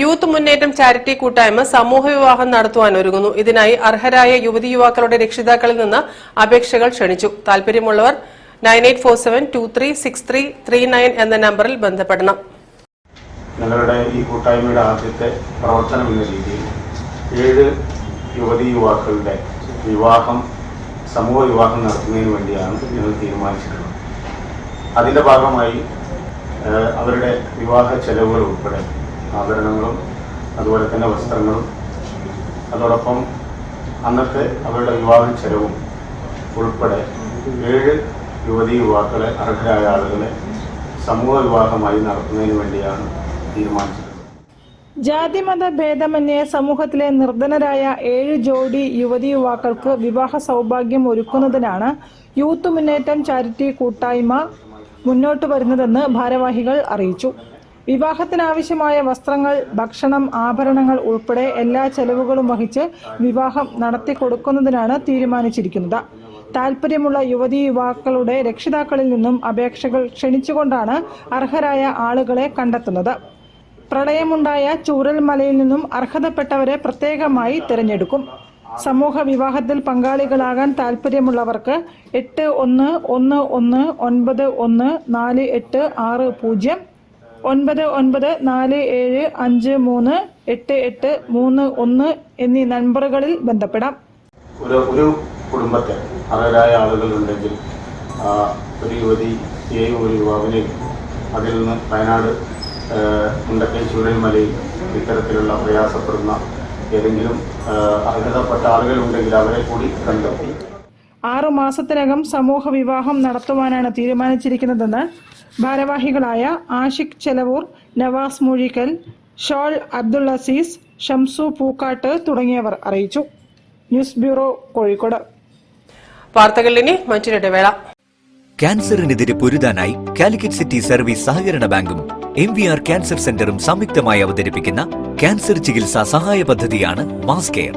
Youth മുന്നേറ്റം charity കൂട്ടായ്മ സമൂഹ വിവാഹം നടത്തുവാൻ ഒരുങ്ങുന്നു. ഇതിനായി അർഹരായ യുവതി യുവാക്കളുടെ രക്ഷിതാക്കളിൽ നിന്ന് അപേക്ഷകൾ ക്ഷണിച്ചു. താൽപര്യമുള്ളവർ 9847236339 എന്ന നമ്പറിൽ ബന്ധപ്പെടണം. ഞങ്ങളുടെ ഈ കൂട്ടായ്മയുടെ ആദ്യത്തെ പ്രവർത്തനം എന്ന രീതിയിൽ 7 യുവതി യുവാക്കളുടെ സമൂഹ വിവാഹം നടത്തുന്നതിന് വേണ്ടിയാണ് ഞങ്ങൾ തീരുമാനിച്ചിട്ടുള്ളത്. അതിൻ്റെ ഭാഗമായി അവരുടെ വിവാഹ ചെലവുകൾ ഉൾപ്പെടെ ആഭരണങ്ങളും അതുപോലെ തന്നെ വസ്ത്രങ്ങളും അതോടൊപ്പം അന്നത്തെ അവരുടെ വിവാഹ ചെലവും ഉൾപ്പെടെ 7 യുവതി യുവാക്കളെ അർഹരായ ആളുകളെ സമൂഹ വിവാഹമായി നടത്തുന്നതിന് വേണ്ടിയാണ് തീരുമാനിച്ചത്. ജാതിമത ഭേദമന്യേ സമൂഹത്തിലെ നിർധനരായ 7 ജോഡി യുവതി യുവാക്കൾക്ക് വിവാഹ സൗഭാഗ്യം ഒരുക്കുന്നതിനാണ് യൂത്ത് മുന്നേറ്റം ചാരിറ്റി കൂട്ടായ്മ മുന്നോട്ട് വരുന്നതെന്ന് ഭാരവാഹികൾ അറിയിച്ചു. വിവാഹത്തിനാവശ്യമായ വസ്ത്രങ്ങൾ, ഭക്ഷണം, ആഭരണങ്ങൾ ഉൾപ്പെടെ എല്ലാ ചെലവുകളും വഹിച്ച് വിവാഹം നടത്തിക്കൊടുക്കുന്നതിനാണ് തീരുമാനിച്ചിരിക്കുന്നത്. താൽപര്യമുള്ള യുവതി യുവാക്കളുടെ രക്ഷിതാക്കളിൽ നിന്നും അപേക്ഷകൾ ക്ഷണിച്ചുകൊണ്ടാണ് അർഹരായ ആളുകളെ കണ്ടെത്തുന്നത്. പ്രളയമുണ്ടായ ചൂരൽമലയിൽ നിന്നും അർഹതപ്പെട്ടവരെ പ്രത്യേകമായി തിരഞ്ഞെടുക്കും. സമൂഹ വിവാഹത്തിൽ പങ്കാളികളാകാൻ താൽപര്യമുള്ളവർക്ക് 8111914860 9947538831 എന്നീ നമ്പറുകളിൽ ബന്ധപ്പെടാം. ഒരു കുടുംബത്തെ അർഹരായ ആളുകളുണ്ടെങ്കിൽ ഒരു യുവതിയെയും ഒരു യുവാവിനെയും അതിൽ നിന്ന് വയനാട് മുണ്ടക്കൈ ചൂരൽമലയിൽ ഇത്തരത്തിലുള്ള പ്രയാസപ്പെടുന്ന ഏതെങ്കിലും അർഹതപ്പെട്ട ആളുകളുണ്ടെങ്കിൽ അവരെ കൂടി കണ്ടെത്തി 6 മാസത്തിനകം സമൂഹ വിവാഹം നടത്തുവാനാണ് തീരുമാനിച്ചിരിക്കുന്നതെന്ന് ഭാരവാഹികളായ ആഷിഖ് ചെലവൂർ, നവാസ് മൂഴിക്കൽ, ഷോൾ അബ്ദുൾ അസീസ്, ഷംസു പൂക്കാട്ട് തുടങ്ങിയവർ അറിയിച്ചു. News bureau, Kozhikode. വാർത്തകളിൽ ഇനി മറ്റൊരിടവേള. ക്യാൻസറിനെതിരെ പൊരുതാനായി കാലിക്കറ്റ് സിറ്റി സർവീസ് സഹകരണ ബാങ്കും MVR ക്യാൻസർ സെന്ററും സംയുക്തമായി അവതരിപ്പിക്കുന്ന ക്യാൻസർ ചികിത്സാ സഹായ പദ്ധതിയാണ് മാസ് കെയർ.